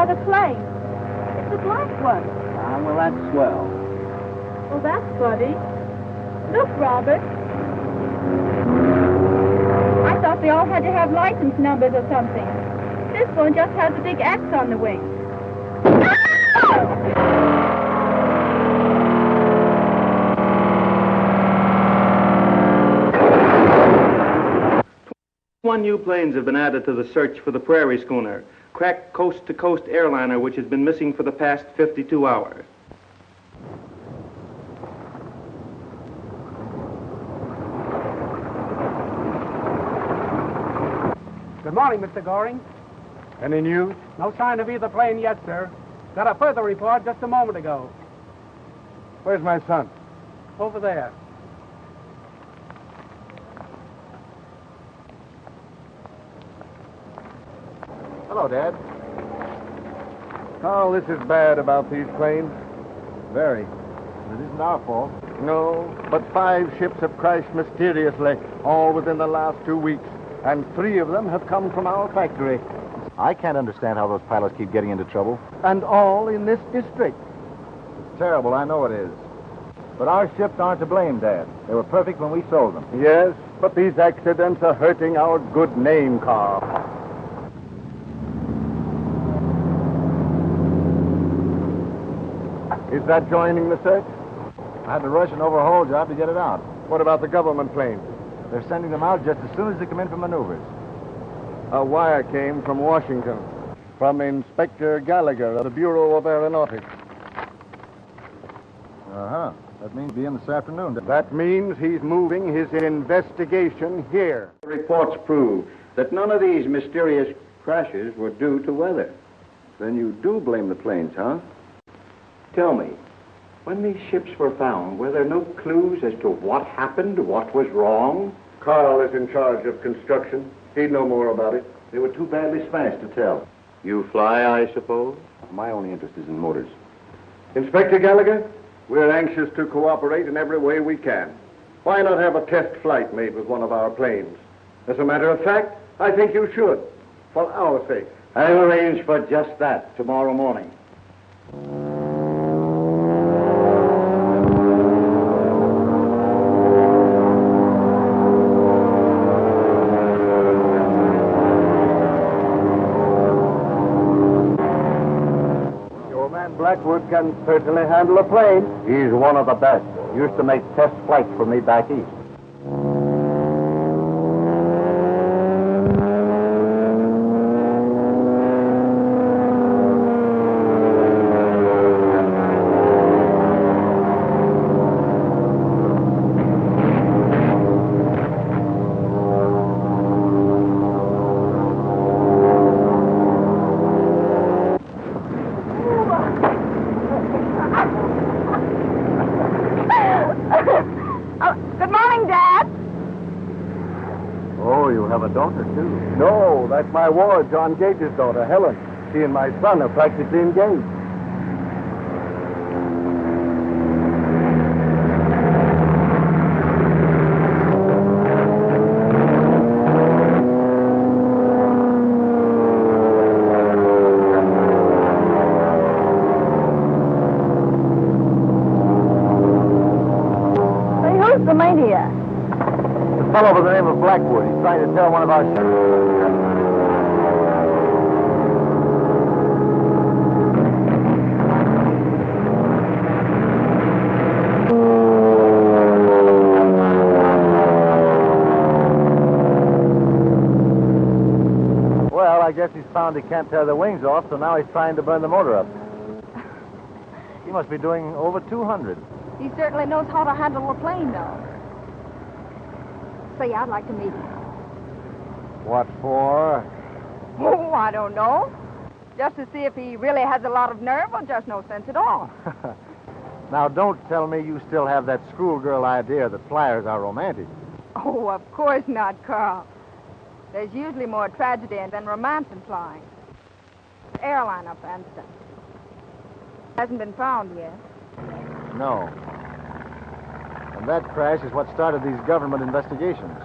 other plane. It's a black one. Ah, well, that's swell. Well, that's funny. Look, Robert. I thought they all had to have license numbers or something. This one just has a big X on the wing. One new planes have been added to the search for the Prairie schooner, cracked coast-to-coast airliner which has been missing for the past 52 hours. Good morning, Mr. Goring. Any news? No sign of either plane yet, sir. Got a further report just a moment ago. Where's my son? Over there. Hello, Dad. Carl, this is bad about these planes. Very. It isn't our fault. No, but 5 ships have crashed mysteriously, all within the last 2 weeks. And 3 of them have come from our factory. I can't understand how those pilots keep getting into trouble. And all in this district. It's terrible, I know it is. But our ships aren't to blame, Dad. They were perfect when we sold them. Yes, but these accidents are hurting our good name, Carl. Is that joining the search? I had to rush an overhaul job to get it out. What about the government planes? They're sending them out just as soon as they come in for maneuvers. A wire came from Washington, from Inspector Gallagher of the Bureau of Aeronautics. Uh-huh. That means be in this afternoon. That means he's moving his investigation here. Reports prove that none of these mysterious crashes were due to weather. Then you do blame the planes, huh? Tell me, when these ships were found, were there no clues as to what happened, what was wrong? Carl is in charge of construction. He'd know more about it. They were too badly smashed to tell. You fly, I suppose? My only interest is in motors. Inspector Gallagher, we're anxious to cooperate in every way we can. Why not have a test flight made with one of our planes? As a matter of fact, I think you should, for our sake. I'll arrange for just that tomorrow morning. Blackwood can certainly handle a plane. He's one of the best. Used to make test flights for me back east. No, that's my ward, John Gage's daughter, Helen. She and my son are practically engaged. Say, who's the maniac? A fellow by the name of Blackwood. He's trying to tell one of our ships. Well, I guess he's found he can't tear the wings off, so now he's trying to burn the motor up. He must be doing over 200. He certainly knows how to handle a plane, though. Say, I'd like to meet him. What for? Oh, I don't know. Just to see if he really has a lot of nerve or just no sense at all. Now, don't tell me you still have that schoolgirl idea that flyers are romantic. Oh, of course not, Carl. There's usually more tragedy than romance in flying. Airliner, for instance. Hasn't been found yet. No. And that crash is what started these government investigations.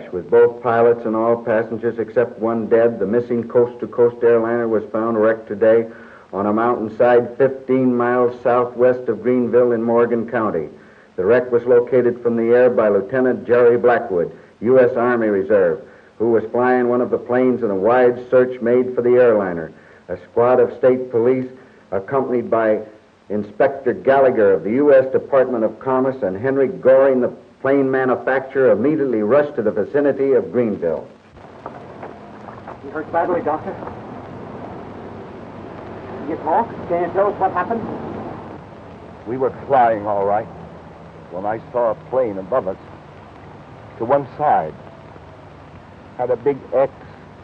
crash with both pilots and all passengers except one dead. The missing coast-to-coast airliner was found wrecked today on a mountainside 15 miles southwest of Greenville in Morgan County. The wreck was located from the air by Lieutenant Jerry Blackwood, U.S. Army Reserve, who was flying one of the planes in a wide search made for the airliner. A squad of state police, accompanied by Inspector Gallagher of the U.S. Department of Commerce and Henry Goring, the plane manufacturer, immediately rushed to the vicinity of Greenville. You hurt badly, Doctor? Can you talk? Can you tell us what happened? We were flying all right when I saw a plane above us. To one side had a big X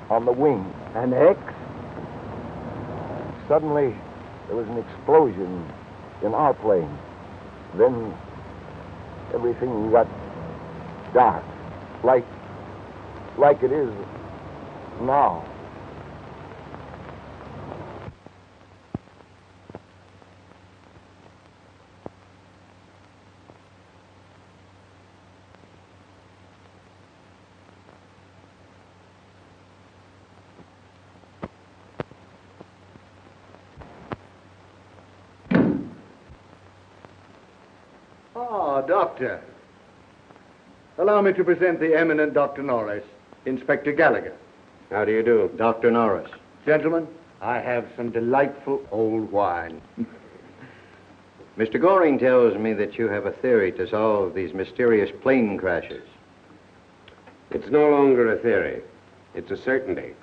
on the wing. An X? Suddenly, there was an explosion in our plane. Then everything got dark, like it is now. Doctor. Allow me to present the eminent Dr. Norris, Inspector Gallagher. How do you do? Dr. Norris. Gentlemen, I have some delightful old wine. Mr. Goring tells me that you have a theory to solve these mysterious plane crashes. It's no longer a theory. It's a certainty.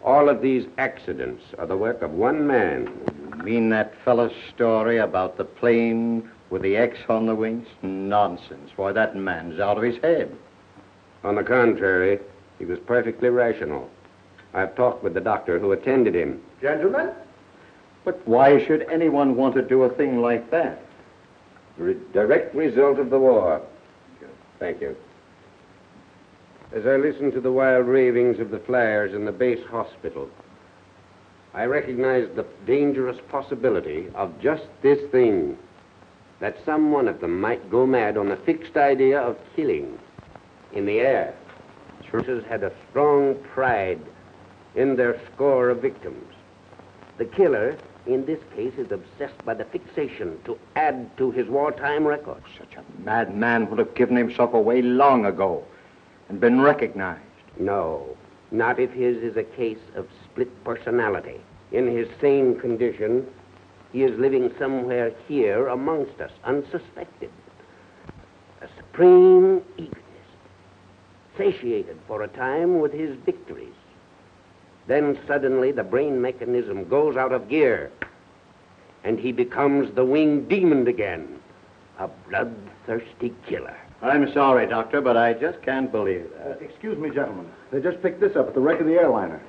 All of these accidents are the work of one man. You mean that fellow's story about the plane with the X on the wings? Nonsense. Why, that man's out of his head. On the contrary, he was perfectly rational. I've talked with the doctor who attended him. Gentlemen? But why should anyone want to do a thing like that? Direct result of the war. Thank you. As I listened to the wild ravings of the flyers in the base hospital, I recognized the dangerous possibility of just this thing, that some one of them might go mad on the fixed idea of killing in the air. Churches had a strong pride in their score of victims. The killer, in this case, is obsessed by the fixation to add to his wartime record. Such a madman would have given himself away long ago and been recognized. No, not if his is a case of split personality. In his sane condition, he is living somewhere here amongst us, unsuspected. A supreme eagerness, satiated for a time with his victories. Then suddenly the brain mechanism goes out of gear, and he becomes the winged demon again, a bloodthirsty killer. I'm sorry, Doctor, but I just can't believe that. Excuse me, gentlemen. They just picked this up at the wreck of the airliner.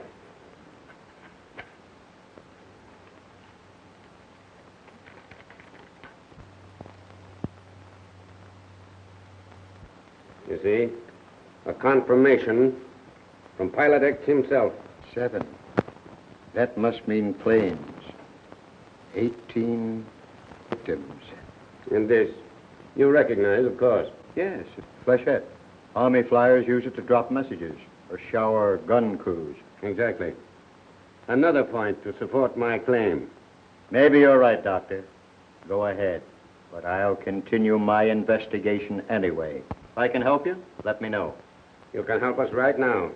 You see, a confirmation from Pilot X himself. 7. That must mean planes. 18 victims. And this, you recognize, of course. Yes, flechette. Army flyers use it to drop messages or shower gun crews. Exactly. Another point to support my claim. Maybe you're right, Doctor. Go ahead. But I'll continue my investigation anyway. If I can help you, let me know. You can help us right now.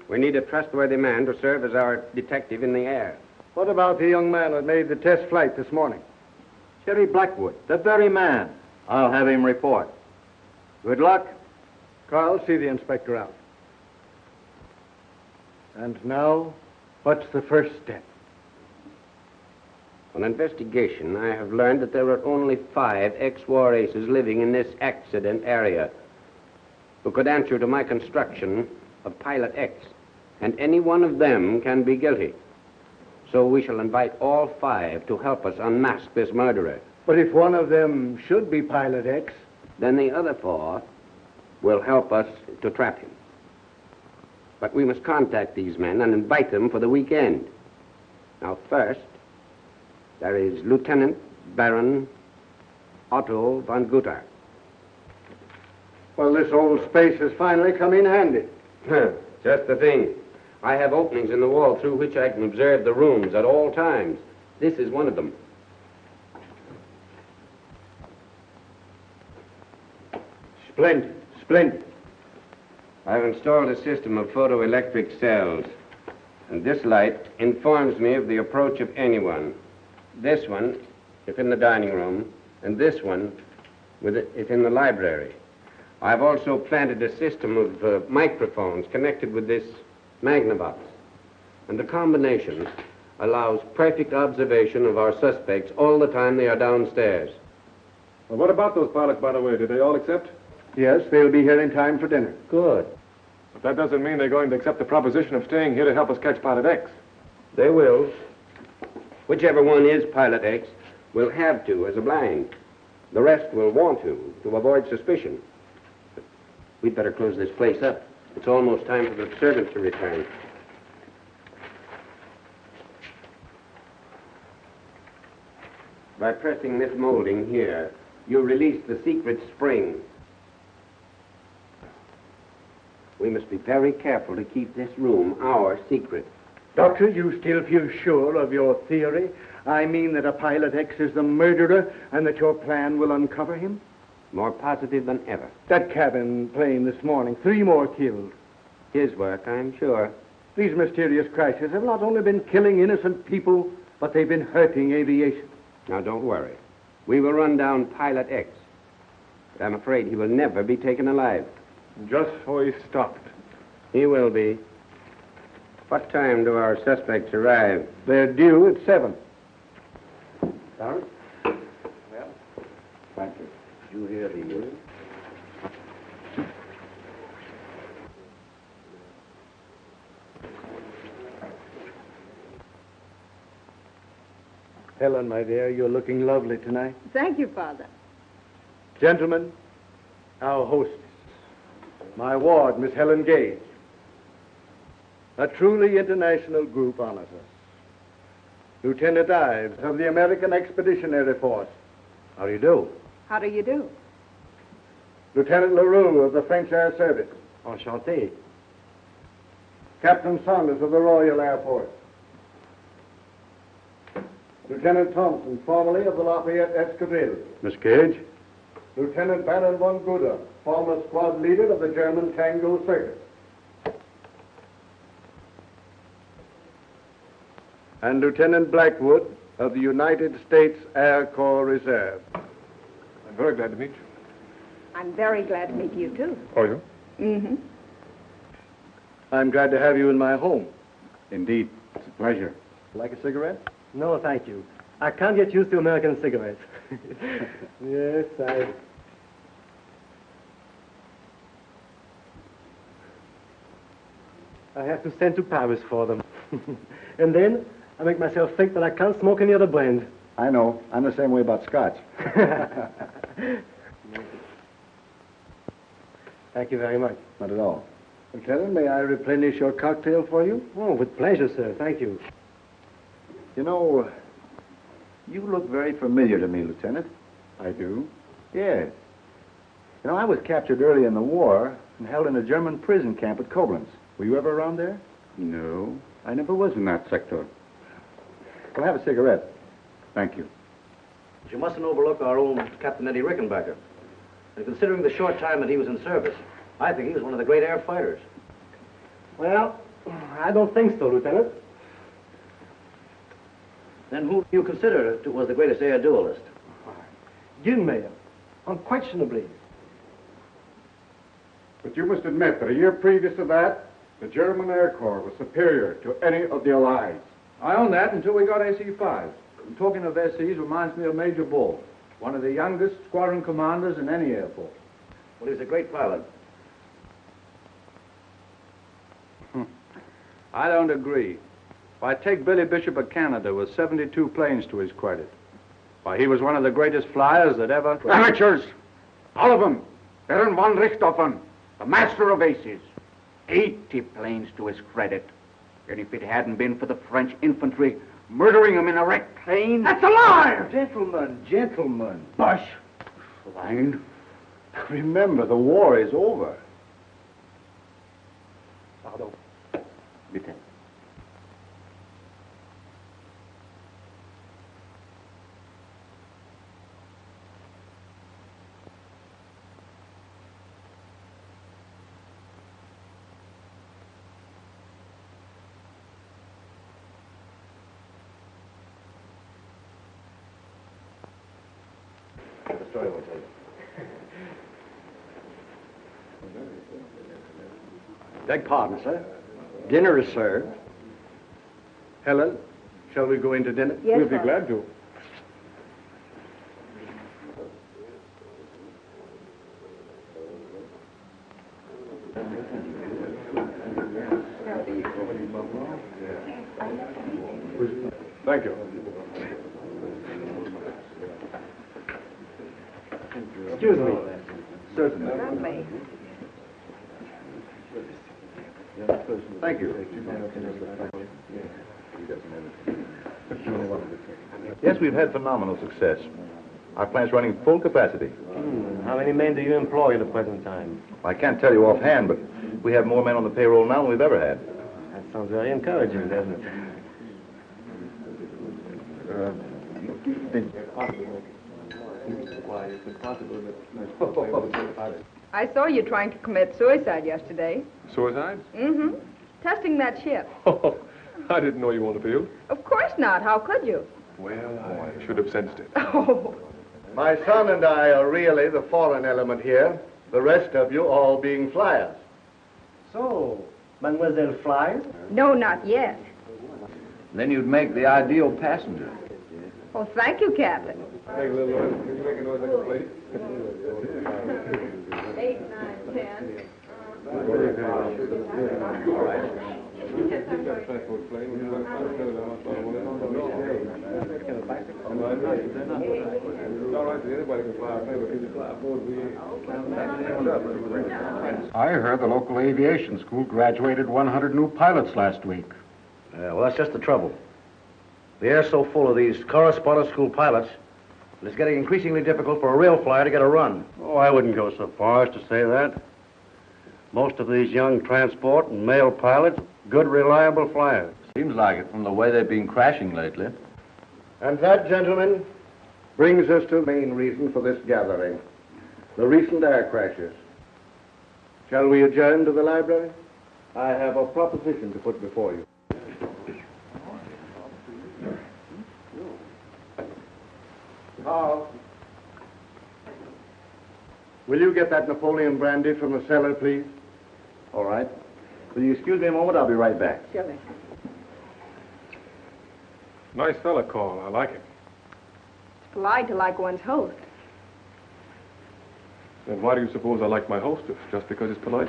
We need a trustworthy man to serve as our detective in the air. What about the young man that made the test flight this morning? Jerry Blackwood, the very man. I'll have him report. Good luck. Carl, see the inspector out. And now, what's the first step? On investigation, I have learned that there are only 5 ex-war aces living in this accident area who could answer to my construction of Pilot X, and any one of them can be guilty. So we shall invite all 5 to help us unmask this murderer. But if one of them should be Pilot X? Then the other 4 will help us to trap him. But we must contact these men and invite them for the weekend. Now, first, there is Lieutenant Baron Otto von Gutter. Well, this old space has finally come in handy. Just the thing. I have openings in the wall through which I can observe the rooms at all times. This is one of them. Splendid, splendid. I've installed a system of photoelectric cells, and this light informs me of the approach of anyone. This one, if in the dining room, and this one, if in the library. I've also planted a system of microphones connected with this Magnavox, and the combination allows perfect observation of our suspects all the time they are downstairs. Well, what about those pilots, by the way? Did they all accept? Yes, they'll be here in time for dinner. Good. But that doesn't mean they're going to accept the proposition of staying here to help us catch Pilot X. They will. Whichever one is Pilot X will have to as a blind. The rest will want to avoid suspicion. But we'd better close this place up. It's almost time for the servants to return. By pressing this molding here, you release the secret spring. We must be very careful to keep this room our secret. Doctor, you still feel sure of your theory? I mean that a Pilot X is the murderer and that your plan will uncover him? More positive than ever. That cabin plane this morning, 3 more killed. His work, I'm sure. These mysterious crashes have not only been killing innocent people, but they've been hurting aviation. Now, don't worry. We will run down Pilot X. But I'm afraid he will never be taken alive. Just so he stopped. He will be. What time do our suspects arrive? They're due at 7. Sorry? Well, thank you. Did you hear the... Helen, my dear, you're looking lovely tonight. Thank you, Father. Gentlemen, our hostess, my ward, Miss Helen Gage. A truly international group honors us. Lieutenant Ives of the American Expeditionary Force. How do you do? How do you do? Lieutenant LaRue of the French Air Service. Enchanté. Captain Saunders of the Royal Air Force. Lieutenant Thompson, formerly of the Lafayette Escadrille. Miss Cage? Lieutenant Baron von Guder, former squad leader of the German Tango Circus. And Lieutenant Blackwood of the United States Air Corps Reserve. I'm very glad to meet you. I'm very glad to meet you, too. Oh, you? Mm-hmm. I'm glad to have you in my home. Indeed. It's a pleasure. Like a cigarette? No, thank you. I can't get used to American cigarettes. Yes, I have to send to Paris for them. And then I make myself think that I can't smoke any other brand. I know. I'm the same way about Scotch. Thank you very much. Not at all. Lieutenant, may I replenish your cocktail for you? Oh, with pleasure, sir. Thank you. You know, you look very familiar to me, Lieutenant. I do? Yes. You know, I was captured early in the war and held in a German prison camp at Koblenz. Were you ever around there? No, I never was in that sector. Well, have a cigarette. Thank you. But you mustn't overlook our own Captain Eddie Rickenbacker. And considering the short time that he was in service, I think he was one of the great air fighters. Well, I don't think so, Lieutenant. Then who do you consider was the greatest air duelist? Gilmayer, unquestionably. But you must admit that a year previous to that, the German Air Corps was superior to any of the Allies. I own that until we got AC-5. And talking of SCs reminds me of Major Bull, one of the youngest squadron commanders in any air force. Well, he's a great pilot. I don't agree. Why, take Billy Bishop of Canada with 72 planes to his credit. Why, he was one of the greatest flyers that ever... Amateurs! All of them! Baron von Richthofen, the master of aces. 80 planes to his credit. And if it hadn't been for the French infantry murdering him in a wrecked plane... That's a lie! Gentlemen, gentlemen. Bush! Swine. Remember, the war is over. Pardon. Bitte. The story will tell you. Beg pardon, sir. Dinner is served. Helen, shall we go into dinner? Yes, We'll be sir. glad to. Thank you. Excuse me. Certainly. Thank you. Yes, we've had phenomenal success. Our plant's running full capacity. How many men do you employ at the present time? I can't tell you offhand, but we have more men on the payroll now than we've ever had. That sounds very encouraging, doesn't it? I saw you trying to commit suicide yesterday. Suicide? Mm-hmm. Testing that ship. Oh, I didn't know you on the field. Of course not. How could you? Well, I should have sensed it. Oh. My son and I are really the foreign element here, the rest of you all being flyers. So, Mademoiselle Fly? No, not yet. Then you'd make the ideal passenger. Oh, thank you, Captain. Make a little noise. Can you make a noise like a plate? 8, 9, 10. I heard the local aviation school graduated 100 new pilots last week. Well, that's just the trouble. The air's so full of these correspondence school pilots, that it's getting increasingly difficult for a real flyer to get a run. Oh, I wouldn't go so far as to say that. Most of these young transport and mail pilots, good, reliable flyers. Seems like it from the way they've been crashing lately. And that, gentlemen, brings us to the main reason for this gathering, the recent air crashes. Shall we adjourn to the library? I have a proposition to put before you. Carl, will you get that Napoleon brandy from the cellar, please? All right. Will you excuse me a moment? I'll be right back. Surely. Nice fella, Carl. I like him. It's polite to like one's host. Then why do you suppose I like my hostess? Just because it's polite?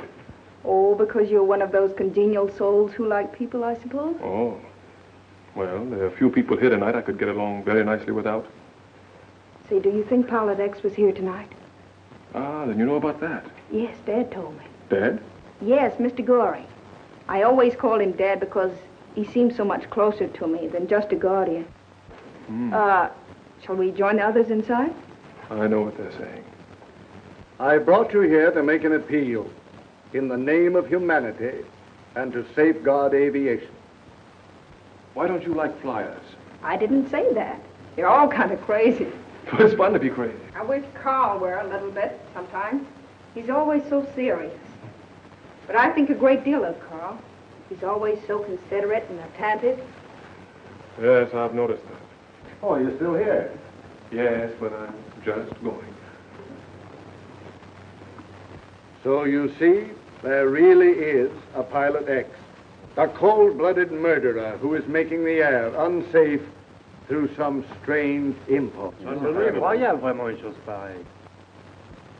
Oh, because you're one of those congenial souls who like people, I suppose? Oh. Well, there are a few people here tonight I could get along very nicely without. Say, do you think Pilot X was here tonight? Ah, then you know about that. Yes, Dad told me. Dad? Yes, Mr. Gorey. I always call him Dad because he seems so much closer to me than just a guardian. Shall we join the others inside? I know what they're saying. I brought you here to make an appeal in the name of humanity and to safeguard aviation. Why don't you like flyers? I didn't say that. You're all kind of crazy. It's fun to be crazy. I wish Carl were a little bit sometimes. He's always so serious. But I think a great deal of Carl. He's always so considerate and attentive. Yes, I've noticed that. Oh, you're still here? Yes, but I'm just going. So you see, there really is a Pilot X, a cold-blooded murderer who is making the air unsafe through some strange impulse.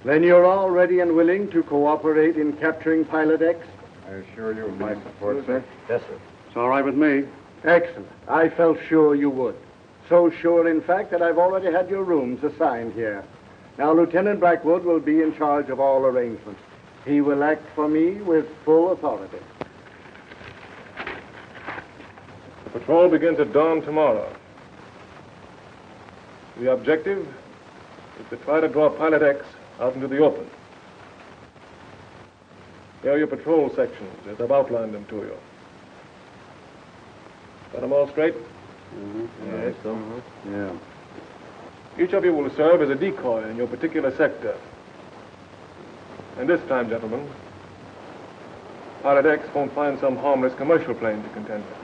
Then you're all ready and willing to cooperate in capturing Pilot X? I assure you of my support, sir. Yes, sir. It's all right with me. Excellent. I felt sure you would. So sure, in fact, that I've already had your rooms assigned here. Now, Lieutenant Blackwood will be in charge of all arrangements. He will act for me with full authority. The patrol begins at dawn tomorrow. The objective is to try to draw Pilot X out into the open. Here are your patrol sections, as I've outlined them to you. Got them all straight? Yes. Yeah. Each of you will serve as a decoy in your particular sector. And this time, gentlemen, Pilot X won't find some harmless commercial plane to contend with.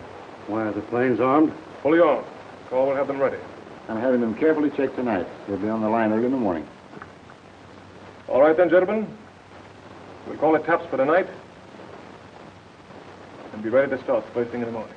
Why are the planes armed? Fully armed. Carl will have them ready. I'm having them carefully checked tonight. They'll be on the line early in the morning. All right then, gentlemen. We'll call it taps for tonight. And be ready to start first thing in the morning.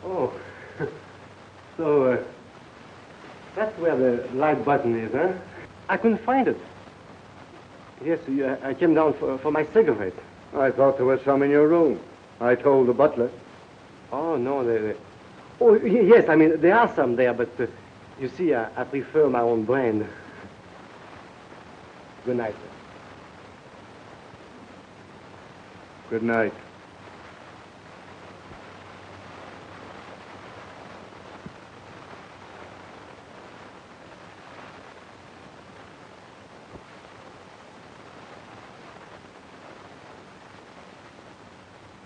Oh, so that's where the light button is, huh? I couldn't find it. Yes, I came down for my cigarette. I thought there was some in your room. I told the butler. Oh, no, Oh, yes, I mean, there are some there, but you see, I prefer my own brand. Good night, sir. Good night.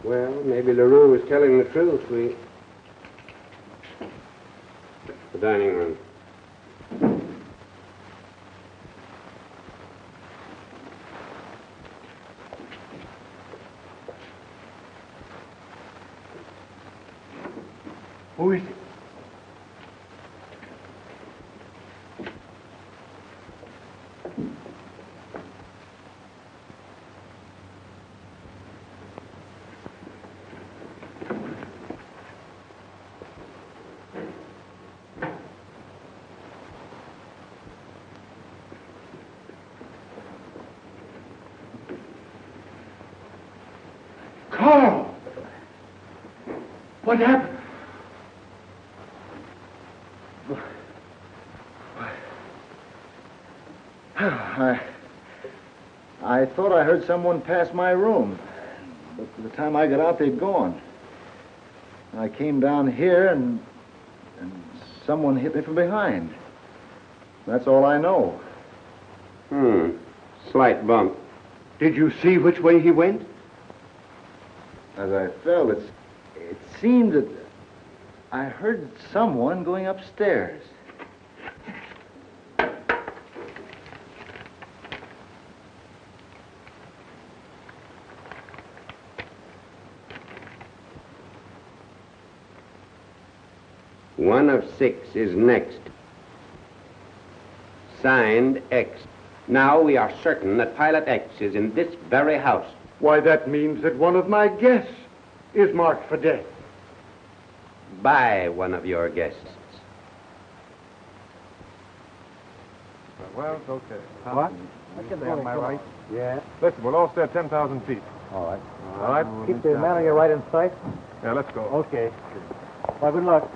Well, maybe LaRue is telling the truth. The dining room. Who is it? Carl! What happened? I thought I heard someone pass my room. But by the time I got out, they'd gone. I came down here and someone hit me from behind. That's all I know. Slight bump. Did you see which way he went? As I fell, it seemed that I heard someone going upstairs. One of 6 is next. Signed X. Now we are certain that Pilot X is in this very house. Why, that means that one of my guests is marked for death. By one of your guests. Well, it's okay. What? Am I right? Yeah. Listen, we'll all stay at 10,000 feet. All right. All right? Keep the man on your right in sight. Yeah, let's go. Okay. Well, good luck.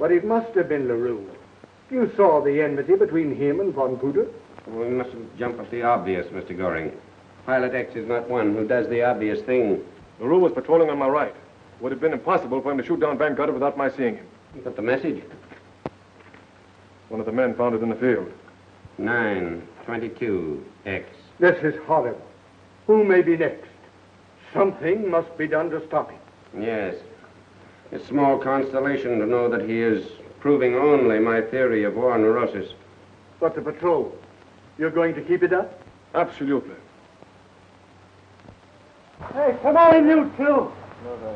But it must have been LaRue. You saw the enmity between him and Von Guter. Well, we mustn't jump at the obvious, Mr. Goring. Pilot X is not one who does the obvious thing. LaRue was patrolling on my right. Would have been impossible for him to shoot down Van Gutter without my seeing him. But the message? One of the men found it in the field. 922X. This is horrible. Who may be next? Something must be done to stop him. Yes. It's small consolation to know that he is proving only my theory of war neurosis. But the patrol, you're going to keep it up? Absolutely. Hey, come on, you two.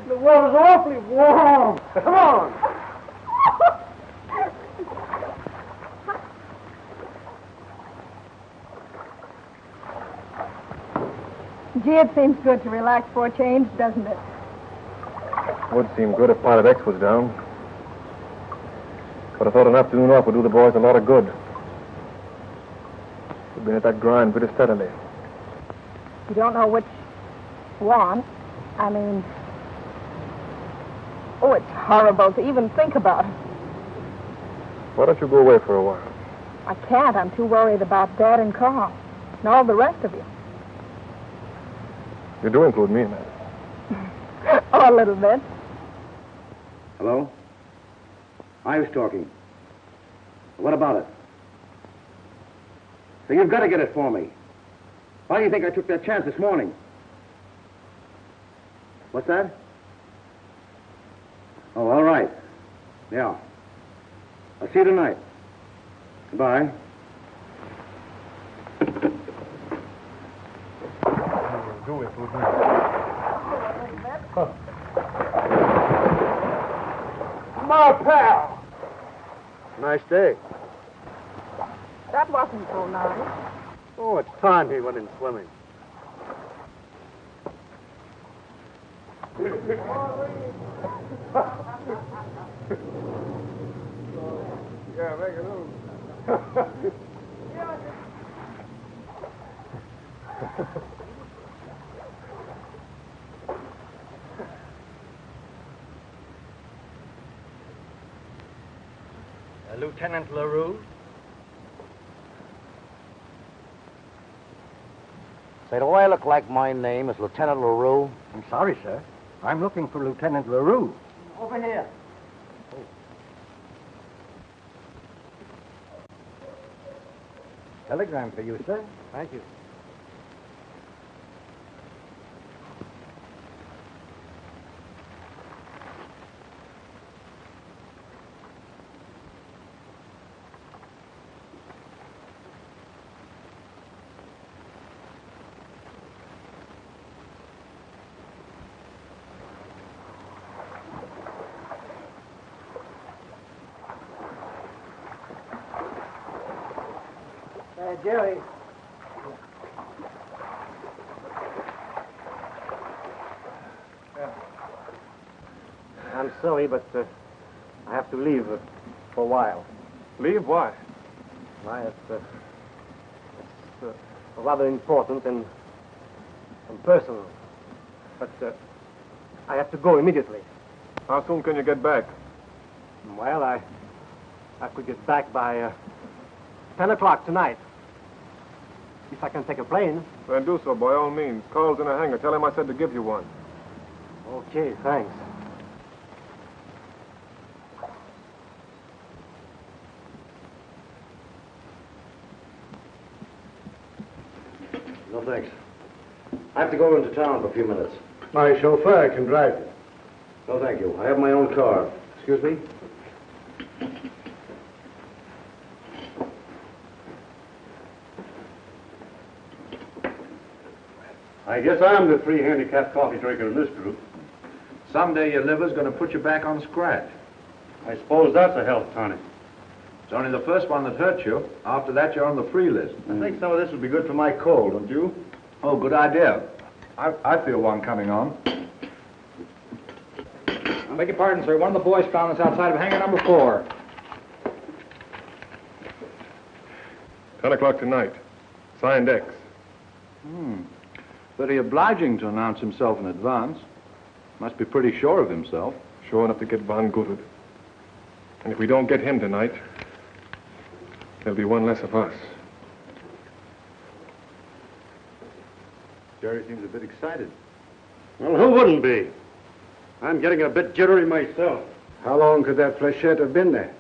The water's awfully warm. Come on. Gee, it seems good to relax for a change, doesn't it? Would seem good if Pilot X was down. But I thought an afternoon off would do the boys a lot of good. We've been at that grind pretty steadily. You don't know which one. I mean... Oh, it's horrible to even think about it. Why don't you go away for a while? I can't. I'm too worried about Dad and Carl. And all the rest of you. You do include me in that. Oh, a little bit. Hello? I was talking. What about it? So you've got to get it for me. Why do you think I took that chance this morning? What's that? Oh, all right. Yeah. I'll see you tonight. Goodbye. Do it, would My pal! Nice day. That wasn't so nice. Oh, it's time he went in swimming. Yeah, make it move. Lieutenant LaRue? Say, do I look like my name is Lieutenant LaRue? I'm sorry, sir. I'm looking for Lieutenant LaRue. Over here. Telegram for you, sir. Thank you. Jerry. I'm sorry, but I have to leave for a while. Leave? Why? Why, it's rather important and personal. But I have to go immediately. How soon can you get back? Well, I could get back by 10 o'clock tonight. If I can take a plane. Then do so, by all means. Carl's in a hangar. Tell him I said to give you one. Okay, thanks. No, thanks. I have to go into town for a few minutes. My chauffeur can drive you. No, thank you. I have my own car. Excuse me? I guess I'm the free handicapped coffee drinker in this group. Someday your liver's going to put you back on scratch. I suppose that's a health tonic. It's only the first one that hurts you. After that, you're on the free list. I think some of this would be good for my cold, don't you? Oh, good idea. I feel one coming on. I beg your pardon, sir. One of the boys found us outside of hangar number 4. 10 o'clock tonight. Signed X. Very obliging to announce himself in advance. Must be pretty sure of himself. Sure enough to get Van Gutted. And if we don't get him tonight, there'll be one less of us. Jerry seems a bit excited. Well, who wouldn't be? I'm getting a bit jittery myself. How long could that flechette have been there?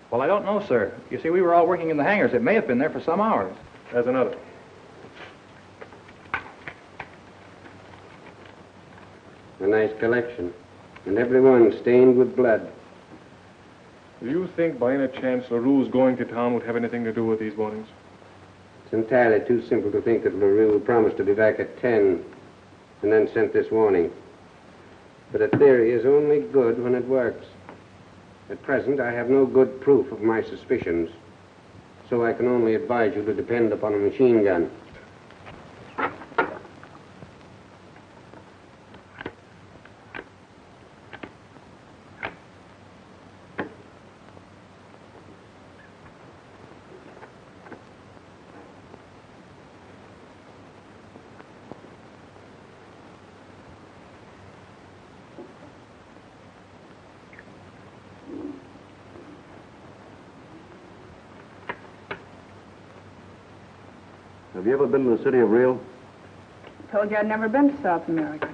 Well, I don't know, sir. You see, we were all working in the hangars. It may have been there for some hours. There's another. A nice collection. And every one stained with blood. Do you think by any chance LaRue's going to town would have anything to do with these warnings? It's entirely too simple to think that LaRue promised to be back at 10 and then sent this warning. But a theory is only good when it works. At present, I have no good proof of my suspicions, so I can only advise you to depend upon a machine gun. Have you ever been to the city of Rio? Told you I'd never been to South America.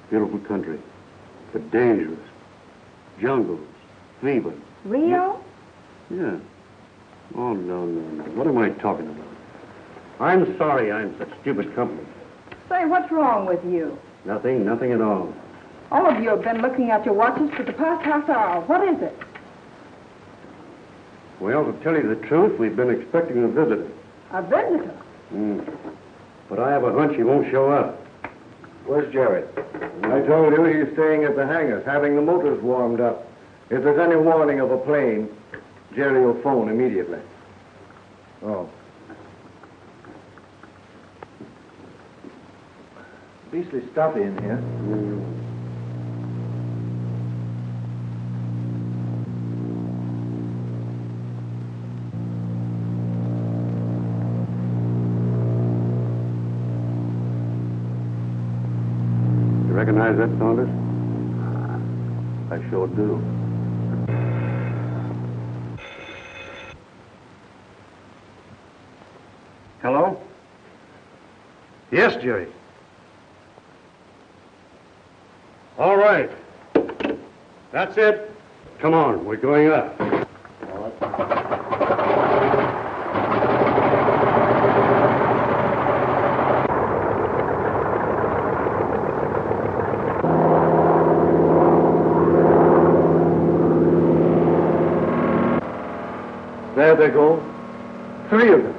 Beautiful country, but dangerous. Jungles, fever. Rio? Yeah. Oh, no. What am I talking about? I'm sorry I'm such stupid company. Say, what's wrong with you? Nothing at all. All of you have been looking at your watches for the past half hour. What is it? Well, to tell you the truth, we've been expecting a visitor. A visitor? But I have a hunch he won't show up. Where's Jerry? I told you he's staying at the hangars, having the motors warmed up. If there's any warning of a plane, Jerry will phone immediately. Oh. Beastly stuffy in here. Recognize that, Saunders? I sure do. Hello? Yes, Jerry. All right. That's it. Come on, we're going up. There they go. 3 of them.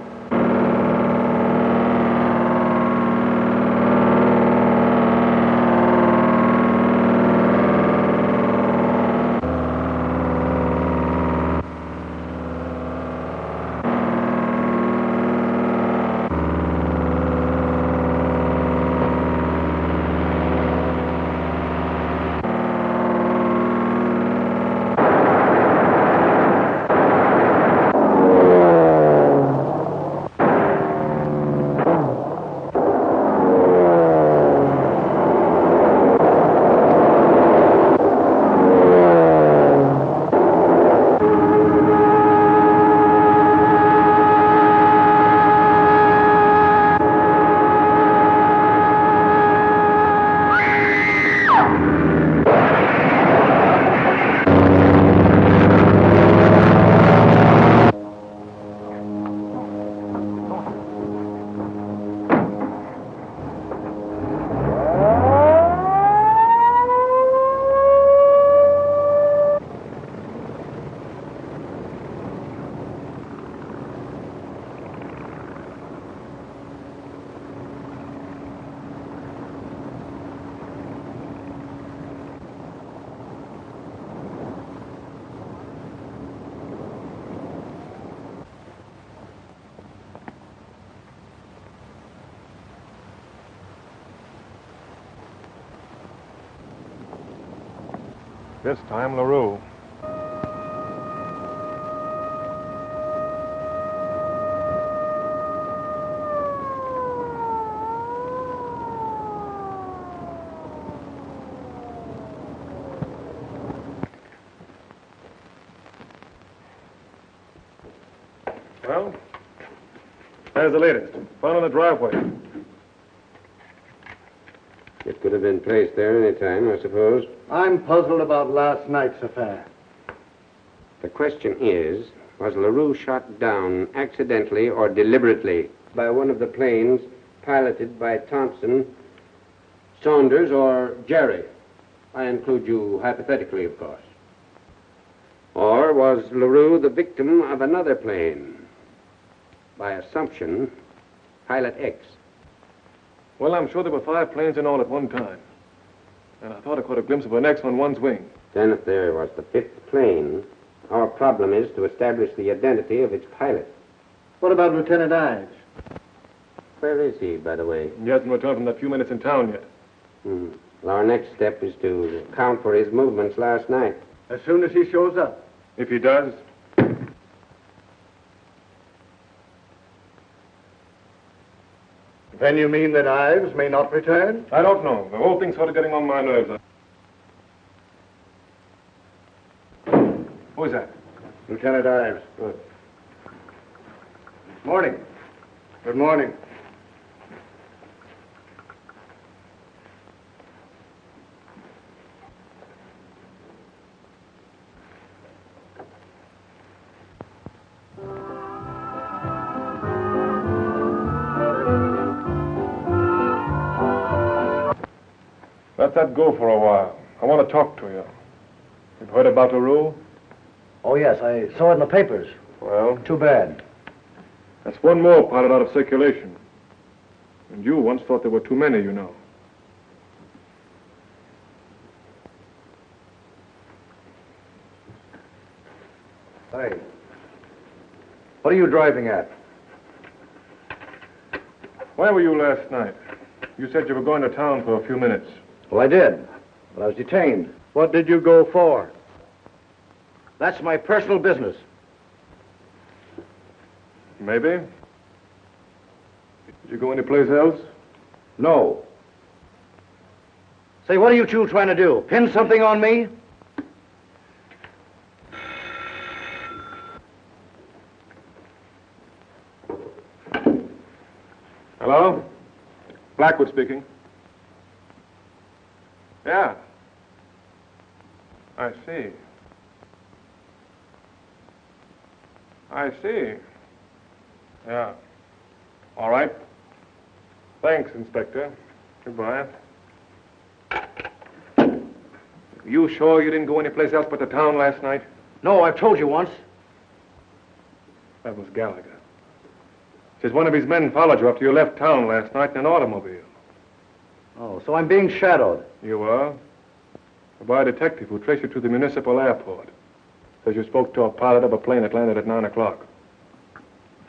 This time, LaRue. There's the latest. Found in the driveway. It could have been placed there any time, I suppose. I'm puzzled about last night's affair. The question is, was LaRue shot down accidentally or deliberately by one of the planes piloted by Thompson, Saunders, or Jerry? I include you hypothetically, of course. Or was LaRue the victim of another plane? By assumption, Pilot X. Well, I'm sure there were 5 planes in all at one time. And I thought I caught a glimpse of an X on one's wing. Then if there was the 5th plane, our problem is to establish the identity of its pilot. What about Lieutenant Ives? Where is he, by the way? He hasn't returned from that few minutes in town yet. Well, our next step is to account for his movements last night. As soon as he shows up. If he does, Then you mean that Ives may not return? I don't know. The whole thing's sort of getting on my nerves. Who is that? Lieutenant Ives. Good. Morning. Good morning. Let that go for a while. I want to talk to you. You've heard about LaRue? Oh, yes, I saw it in the papers. Well? Too bad. That's one more pilot out of circulation. And you once thought there were too many, you know. Hey. What are you driving at? Where were you last night? You said you were going to town for a few minutes. Well, I did, but I was detained. What did you go for? That's my personal business. Maybe. Did you go anyplace else? No. Say, what are you two trying to do? Pin something on me? Hello? Blackwood speaking. Yeah. I see. I see. Yeah. All right. Thanks, Inspector. Goodbye. You sure you didn't go anyplace else but to town last night? No, I've told you once. That was Gallagher. Says one of his men followed you after you left town last night in an automobile. Oh, so I'm being shadowed. You are? By a detective who traced you to the municipal airport. Says you spoke to a pilot of a plane that landed at 9 o'clock.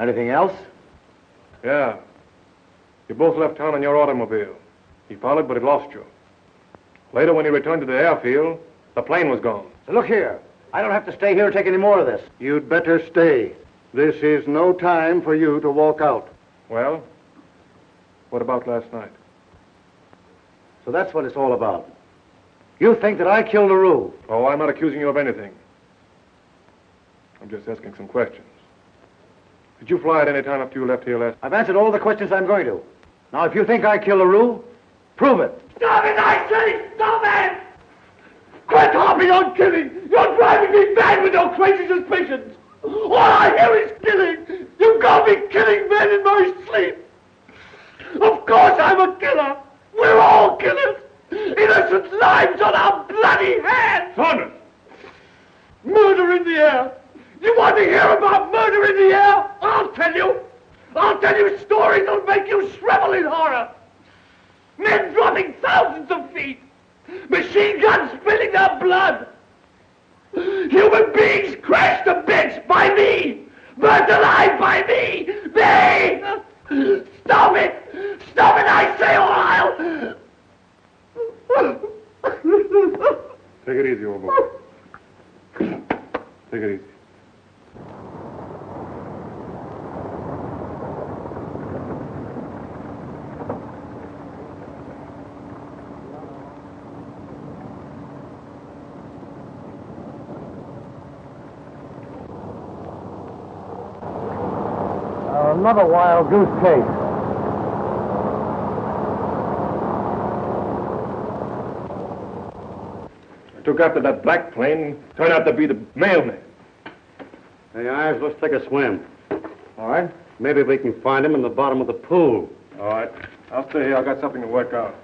Anything else? Yeah. You both left town in your automobile. He followed, but he lost you. Later, when he returned to the airfield, the plane was gone. So look here. I don't have to stay here and take any more of this. You'd better stay. This is no time for you to walk out. Well, what about last night? So that's what it's all about. You think that I killed LaRue? Oh, I'm not accusing you of anything. I'm just asking some questions. Did you fly at any time after you left here last? I've answered all the questions I'm going to. Now, if you think I killed LaRue, prove it. Stop it, I say! Stop it! Quit harping on killing! You're driving me mad with your crazy suspicions! All I hear is killing! You've got me killing men in my sleep! Of course I'm a killer! We're all killers! Innocent lives on our bloody hands! Saunders! Murder in the air! You want to hear about murder in the air? I'll tell you! I'll tell you stories that'll make you shrivel in horror! Men dropping thousands of feet! Machine guns spilling their blood! Human beings crashed to bits by me! Burned alive by me! Me! Stop it! Stop it, I say, or I'll... Take it easy, old boy. Take it easy. Another wild goose chase. I took after that black plane. Turned out to be the mailman. Hey, Ives, let's take a swim. All right. Maybe we can find him in the bottom of the pool. All right. I'll stay here. I got something to work out.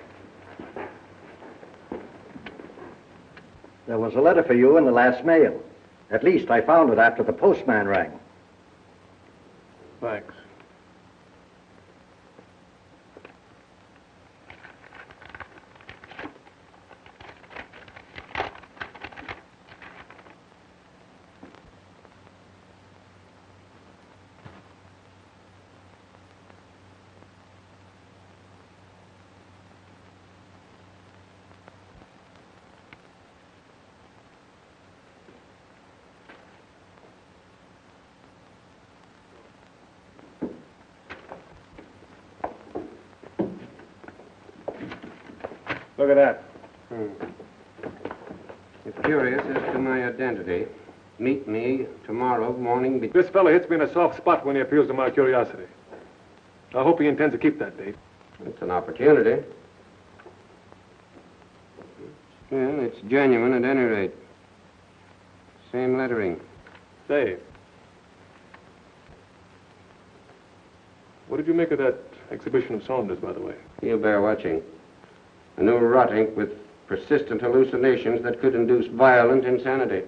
There was a letter for you in the last mail. At least I found it after the postman rang. Thanks. Look at that. If curious as to my identity, meet me tomorrow morning. This fellow hits me in a soft spot when he appeals to my curiosity. I hope he intends to keep that date. It's an opportunity. Well, it's genuine at any rate. Same lettering. Say, what did you make of that exhibition of Saunders, by the way? You bear watching. A new rot ink with persistent hallucinations that could induce violent insanity.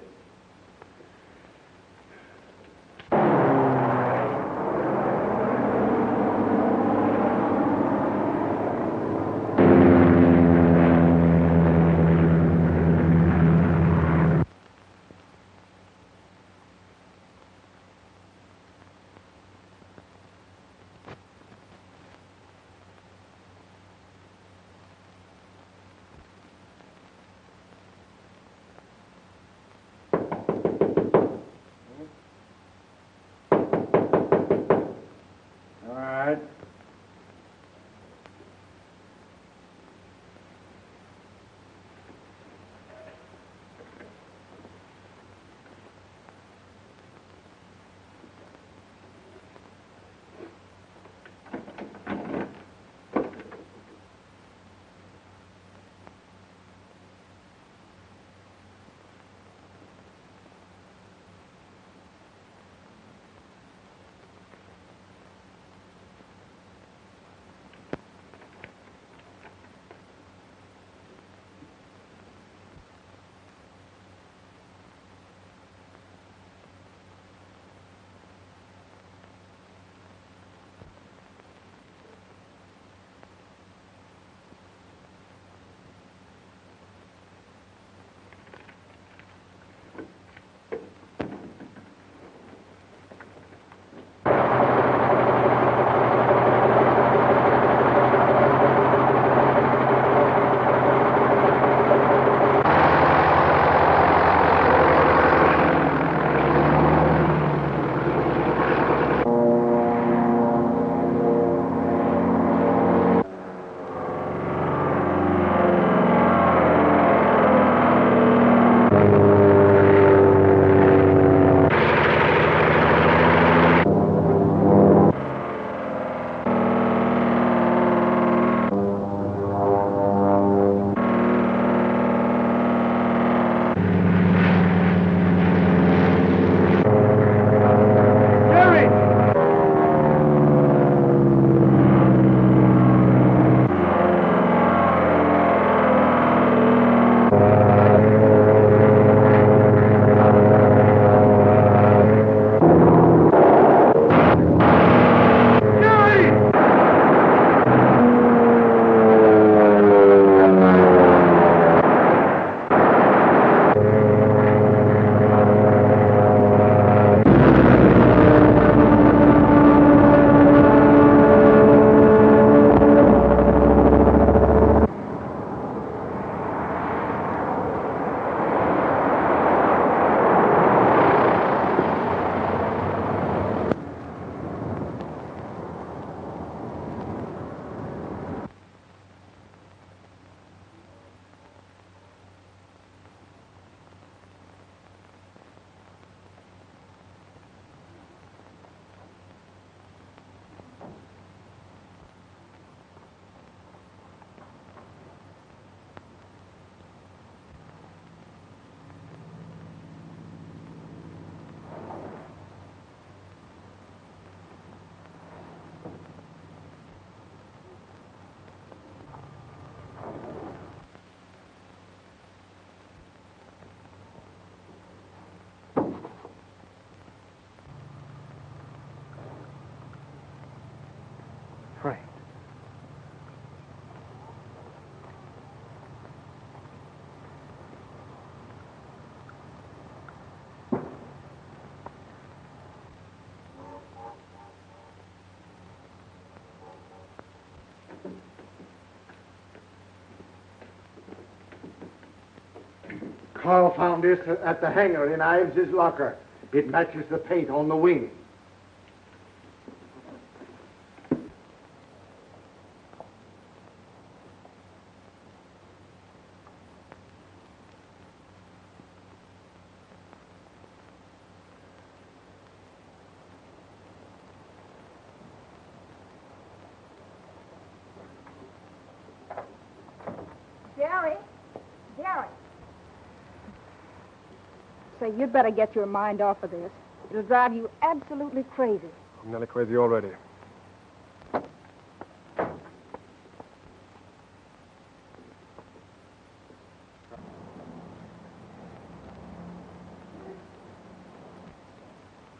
Carl found this at the hangar in Ives's locker. It matches the paint on the wing. Jerry. Say, you'd better get your mind off of this. It'll drive you absolutely crazy. I'm nearly crazy already.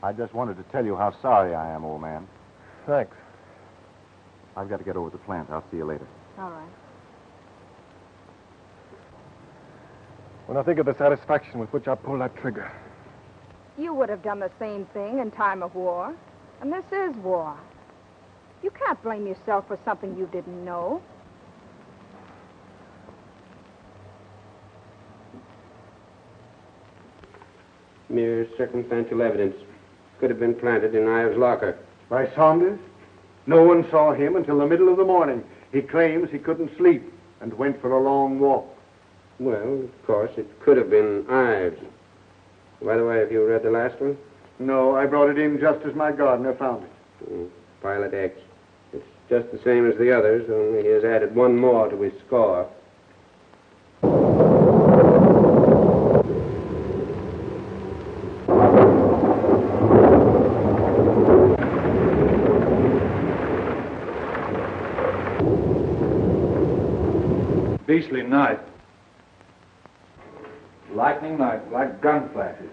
I just wanted to tell you how sorry I am, old man. Thanks. I've got to get over to the plant. I'll see you later. All right. When I think of the satisfaction with which I pulled that trigger. You would have done the same thing in time of war. And this is war. You can't blame yourself for something you didn't know. Mere circumstantial evidence. Could have been planted in Ives' locker. By Saunders? No one saw him until the middle of the morning. He claims he couldn't sleep and went for a long walk. Well, of course, it could have been Ives. By the way, have you read the last one? No, I brought it in just as my gardener found it. Pilot X. It's just the same as the others, only he has added one more to his score. Beastly night. Lightning like gun flashes.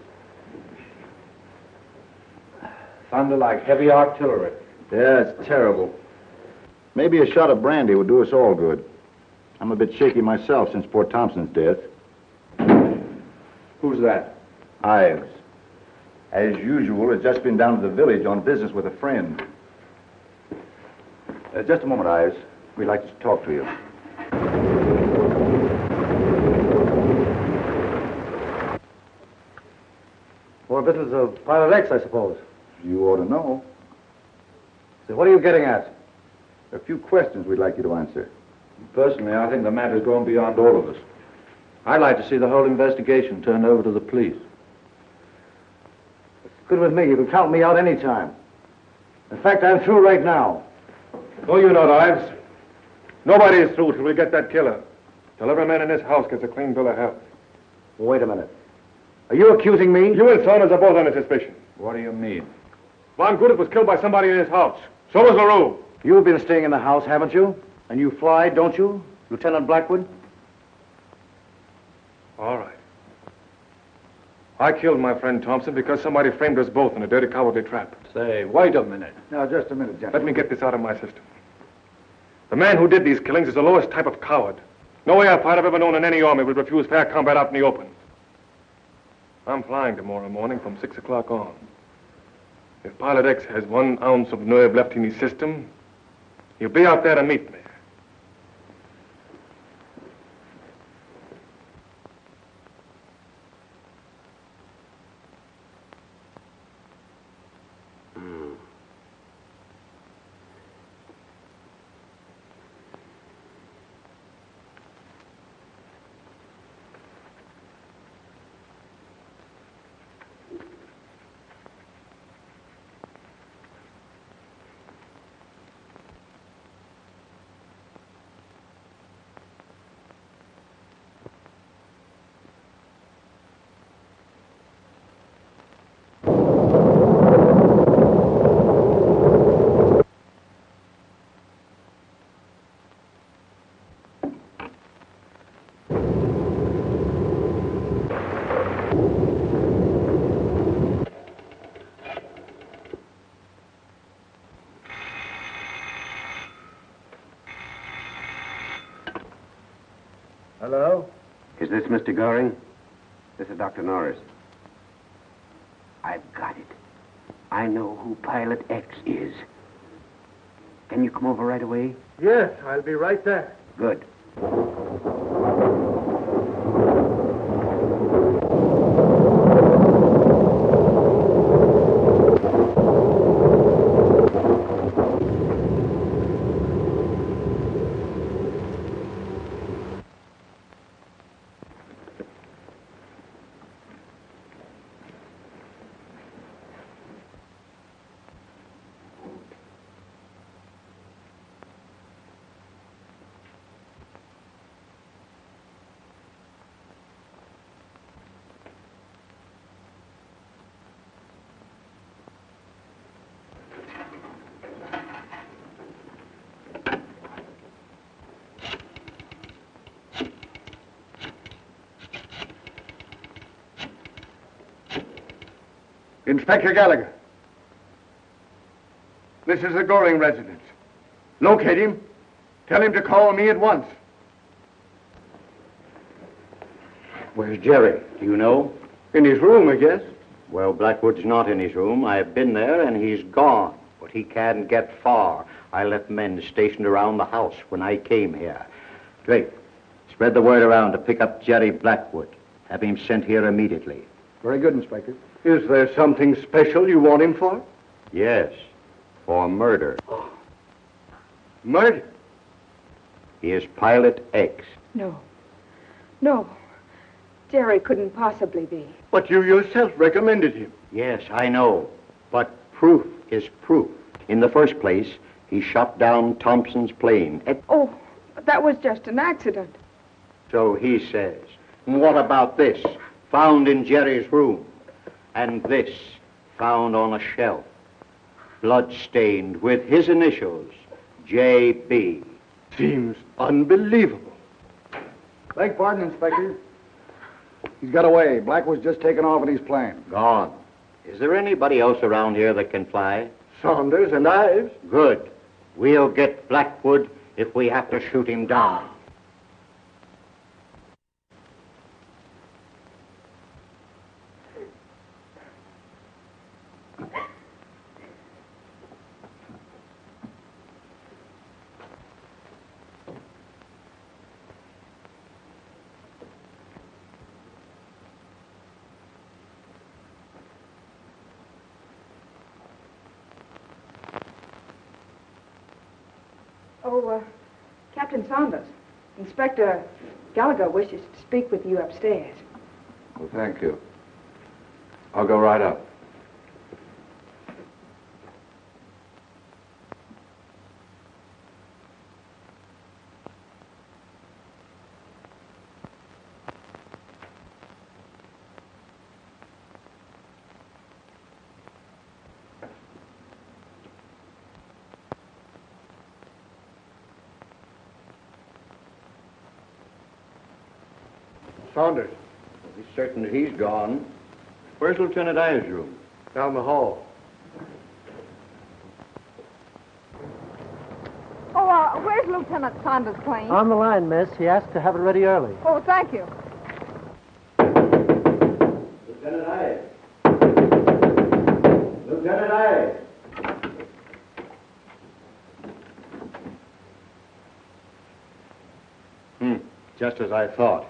Thunder like heavy artillery. Yeah, it's terrible. Maybe a shot of brandy would do us all good. I'm a bit shaky myself since poor Thompson's death. Who's that? Ives. As usual, has just been down to the village on business with a friend. Just a moment, Ives. We'd like to talk to you. More business of Pilot X, I suppose. You ought to know. So what are you getting at? A few questions we'd like you to answer. Personally, I think the matter's gone beyond all of us. I'd like to see the whole investigation turned over to the police. It's good with me. You can count me out any time. In fact, I'm through right now. No, you're not, Ives. Nobody is through till we get that killer. Till every man in this house gets a clean bill of health. Wait a minute. Are you accusing me? You and Saunders are both under suspicion. What do you mean? Von Goodith was killed by somebody in his house. So was LaRue. You've been staying in the house, haven't you? And you fly, don't you, Lieutenant Blackwood? All right. I killed my friend Thompson because somebody framed us both in a dirty, cowardly trap. Say, wait a minute. Now, just a minute, gentlemen. Let me get this out of my system. The man who did these killings is the lowest type of coward. No airfighter I've ever known in any army would refuse fair combat out in the open. I'm flying tomorrow morning from 6 o'clock on. If Pilot X has 1 ounce of nerve left in his system, he'll be out there to meet me. Hello? Is this Mr. Goring? This is Dr. Norris. I've got it. I know who Pilot X is. Can you come over right away? Yes, I'll be right there. Good. Inspector Gallagher. This is the Goring residence. Locate him. Tell him to call me at once. Where's Jerry? Do you know? In his room, I guess. Well, Blackwood's not in his room. I've been there, and he's gone. But he can't get far. I left men stationed around the house when I came here. Drake, spread the word around to pick up Jerry Blackwood. Have him sent here immediately. Very good, Inspector. Is there something special you want him for? Yes, for murder. Murder? He is Pilot X. No. No. Jerry couldn't possibly be. But you yourself recommended him. Yes, I know. But proof is proof. In the first place, he shot down Thompson's plane. Oh, but that was just an accident. So he says. And what about this? Found in Jerry's room. And this, found on a shelf. Blood-stained with his initials, J.B. Seems unbelievable. Beg pardon, Inspector. He's got away. Blackwood's just taken off in his plane. Gone. Is there anybody else around here that can fly? Saunders and Ives. Good. We'll get Blackwood if we have to shoot him down. Oh, Captain Saunders, Inspector Gallagher wishes to speak with you upstairs. Well, thank you. I'll go right up. Saunders. He's certain that he's gone. Where's Lieutenant Ives' room? Down the hall. Oh, where's Lieutenant Saunders' plane? On the line, miss. He asked to have it ready early. Oh, thank you. Lieutenant Ives. Lieutenant Ives. Just as I thought.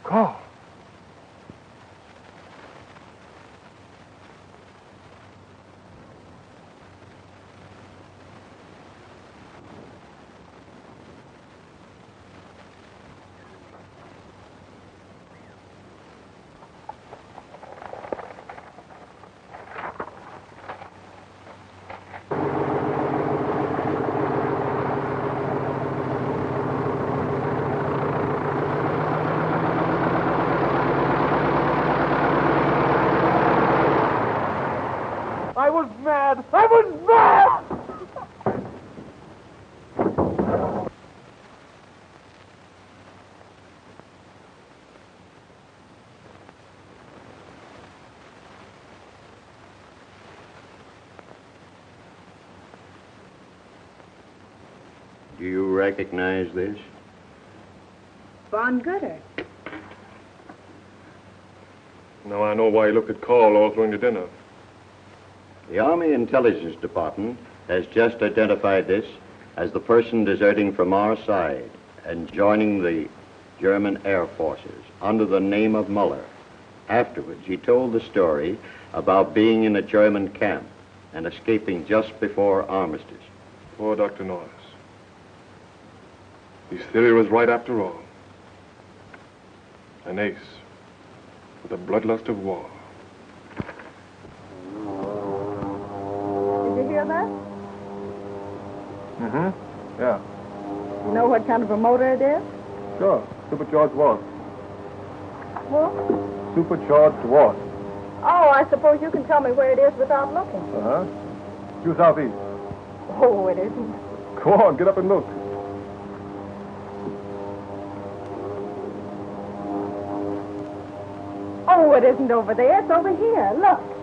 Carl. I was mad! I was mad! Do you recognize this? Von Gooder. Now I know why you looked at Carl all through the dinner. The Army Intelligence Department has just identified this as the person deserting from our side and joining the German Air Forces under the name of Muller. Afterwards, he told the story about being in a German camp and escaping just before armistice. Poor Dr. Norris. His theory was right after all. An ace with the bloodlust of war. Did you hear that? Mm-hmm. Yeah. You know what kind of a motor it is? Sure. Supercharged what? What? Supercharged what? Oh, I suppose you can tell me where it is without looking. Uh-huh. Due southeast. Oh, it isn't. Go on, get up and look. Oh, it isn't over there. It's over here. Look.